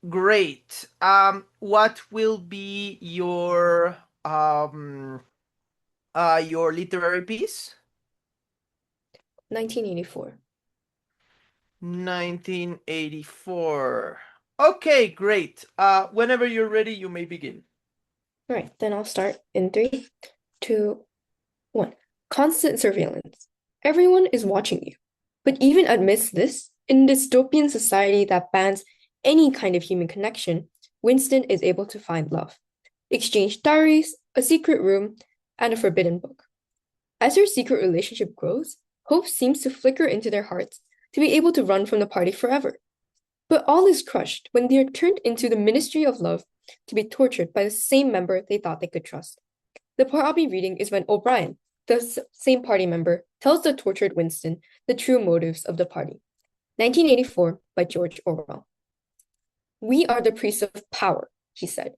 Great. What will be your literary piece? 1984. 1984. Okay, great. Whenever you're ready, you may begin. All right, then I'll start in three, two, one. Constant surveillance. Everyone is watching you. But even amidst this, in a dystopian society that bans any kind of human connection, Winston is able to find love, exchange diaries, a secret room, and a forbidden book. As their secret relationship grows, hope seems to flicker into their hearts to be able to run from the party forever. But all is crushed when they are turned into the Ministry of Love to be tortured by the same member they thought they could trust. The part I'll be reading is when O'Brien, the same party member, tells the tortured Winston the true motives of the party. 1984 by George Orwell. We are the priests of power, he said.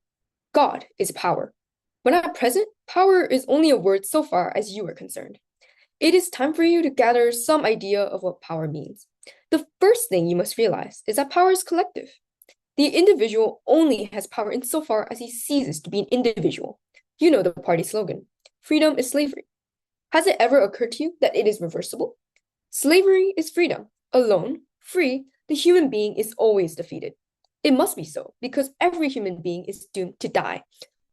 God is power. When at present, power is only a word so far as you are concerned. It is time for you to gather some idea of what power means. The first thing you must realize is that power is collective. The individual only has power insofar as he ceases to be an individual. You know the party slogan, freedom is slavery. Has it ever occurred to you that it is reversible? Slavery is freedom. Alone, free, the human being is always defeated. It must be so, because every human being is doomed to die,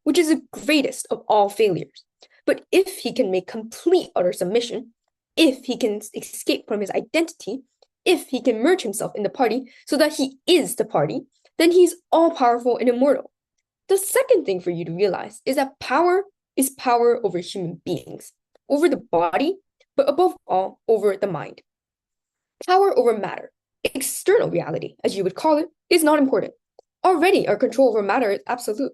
which is the greatest of all failures. But if he can make complete utter submission, if he can escape from his identity, if he can merge himself in the party so that he is the party, then he's all powerful and immortal. The second thing for you to realize is that power is power over human beings, over the body, but above all, over the mind. Power over matter, external reality, as you would call it, is not important. Already, our control over matter is absolute.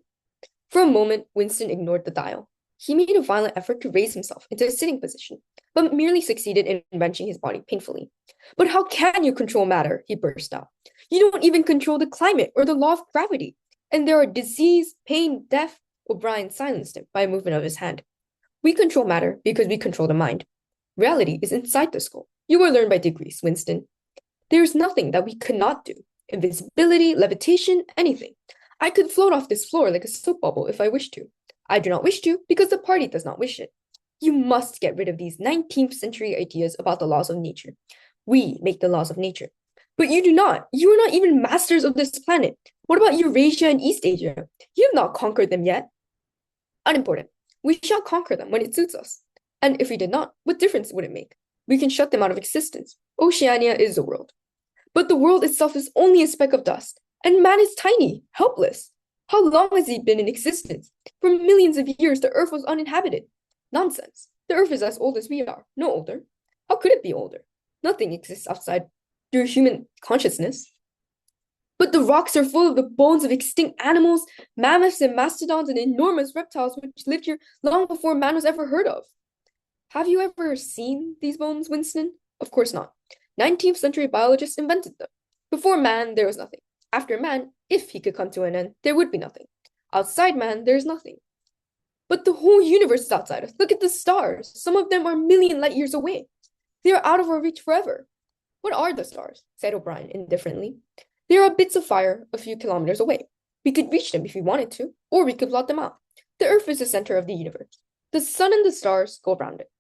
For a moment, Winston ignored the dial. He made a violent effort to raise himself into a sitting position, but merely succeeded in wrenching his body painfully. But how can you control matter? He burst out. You don't even control the climate or the law of gravity. And there are disease, pain, death. O'Brien silenced him by a movement of his hand. We control matter because we control the mind. Reality is inside the skull. You will learn by degrees, Winston. There is nothing that we could not do. Invisibility, levitation, anything. I could float off this floor like a soap bubble if I wished to. I do not wish to because the party does not wish it. You must get rid of these 19th century ideas about the laws of nature. We make the laws of nature. But you do not. You are not even masters of this planet. What about Eurasia and East Asia? You have not conquered them yet. Unimportant. We shall conquer them when it suits us. And if we did not, what difference would it make? We can shut them out of existence. Oceania is the world. But the world itself is only a speck of dust, and man is tiny, helpless. How long has he been in existence? For millions of years, the earth was uninhabited. Nonsense. The earth is as old as we are, no older. How could it be older? Nothing exists outside your human consciousness. But the rocks are full of the bones of extinct animals, mammoths and mastodons, and enormous reptiles which lived here long before man was ever heard of. Have you ever seen these bones, Winston? Of course not. 19th century biologists invented them. Before man, there was nothing. After man, if he could come to an end, there would be nothing. Outside man, there is nothing. But the whole universe is outside us. Look at the stars. Some of them are a million light years away. They are out of our reach forever. What are the stars? Said O'Brien indifferently. They are bits of fire a few kilometers away. We could reach them if we wanted to, or we could blot them out. The Earth is the center of the universe. The sun and the stars go around it.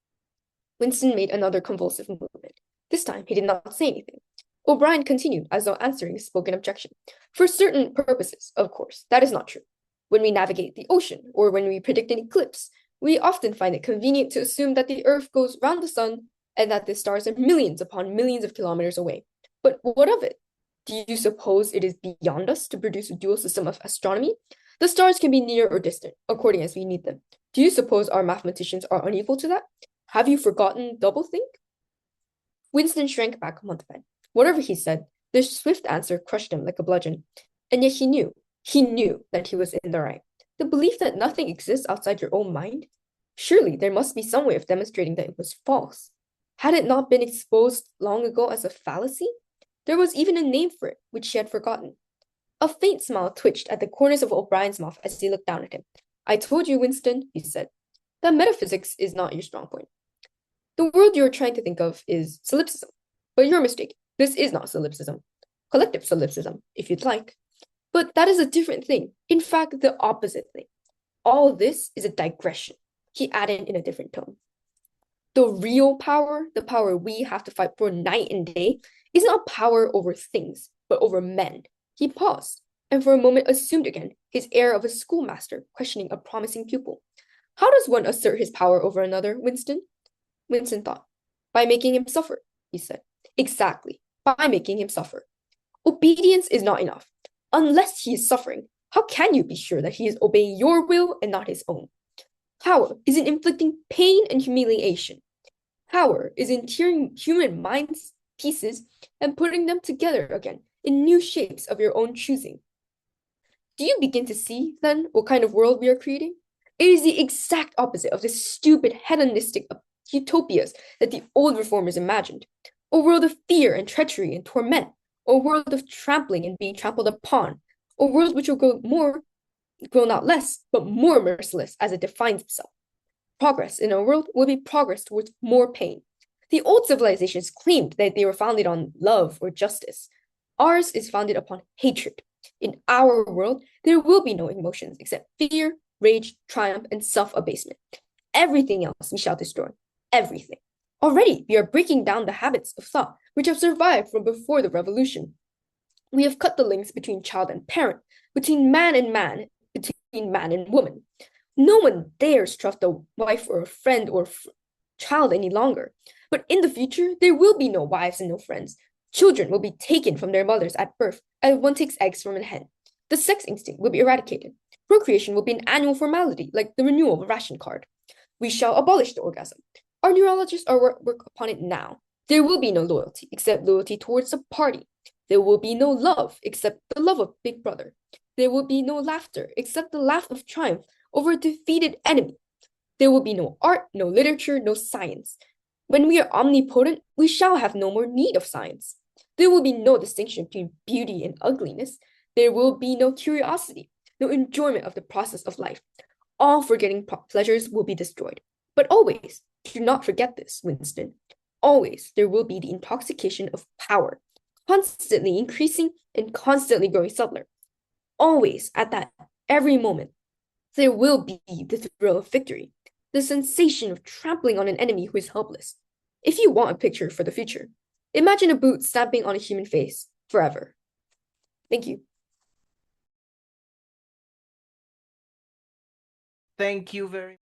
Winston made another convulsive movement. This time he did not say anything. O'Brien continued, as though answering a spoken objection. For certain purposes, of course, that is not true. When we navigate the ocean, or when we predict an eclipse, we often find it convenient to assume that the Earth goes round the sun and that the stars are millions upon millions of kilometers away. But what of it? Do you suppose it is beyond us to produce a dual system of astronomy? The stars can be near or distant, according as we need them. Do you suppose our mathematicians are unequal to that? Have you forgotten doublethink? Winston shrank back on the bed. Whatever he said, the swift answer crushed him like a bludgeon. And yet he knew that he was in the right. The belief that nothing exists outside your own mind? Surely there must be some way of demonstrating that it was false. Had it not been exposed long ago as a fallacy? There was even a name for it, which he had forgotten. A faint smile twitched at the corners of O'Brien's mouth as he looked down at him. I told you, Winston, he said, that metaphysics is not your strong point. The world you're trying to think of is solipsism. But you're mistaken. This is not solipsism. Collective solipsism, if you'd like. But that is a different thing. In fact, the opposite thing. All this is a digression, he added in a different tone. The real power, the power we have to fight for night and day, is not power over things, but over men. He paused, and for a moment assumed again his air of a schoolmaster questioning a promising pupil. How does one assert his power over another, Winston? Winston thought. By making him suffer, he said. Exactly, by making him suffer. Obedience is not enough. Unless he is suffering, how can you be sure that he is obeying your will and not his own? Power is in inflicting pain and humiliation. Power is in tearing human minds pieces and putting them together again in new shapes of your own choosing. Do you begin to see, then, what kind of world we are creating? It is the exact opposite of the stupid hedonistic utopias that the old reformers imagined. A world of fear and treachery and torment, a world of trampling and being trampled upon, a world which will grow not less, but more merciless as it defines itself. Progress in our world will be progress towards more pain. The old civilizations claimed that they were founded on love or justice. Ours is founded upon hatred. In our world, there will be no emotions except fear, rage, triumph, and self-abasement. Everything else we shall destroy. Everything. Already, we are breaking down the habits of thought which have survived from before the revolution. We have cut the links between child and parent, between man and man, between man and woman. No one dares trust a wife or a friend or child any longer. But in the future, there will be no wives and no friends. Children will be taken from their mothers at birth, as one takes eggs from a hen. The sex instinct will be eradicated. Procreation will be an annual formality, like the renewal of a ration card. We shall abolish the orgasm. Our neurologists are work upon it now. There will be no loyalty except loyalty towards the party. There will be no love except the love of Big Brother. There will be no laughter except the laugh of triumph over a defeated enemy. There will be no art, no literature, no science. When we are omnipotent, we shall have no more need of science. There will be no distinction between beauty and ugliness. There will be no curiosity, no enjoyment of the process of life. All forgetting pleasures will be destroyed. But always, do not forget this, Winston. Always, there will be the intoxication of power, constantly increasing and constantly growing subtler. Always, at that every moment, there will be the thrill of victory, the sensation of trampling on an enemy who is helpless. If you want a picture for the future, imagine a boot stamping on a human face forever. Thank you. Thank you very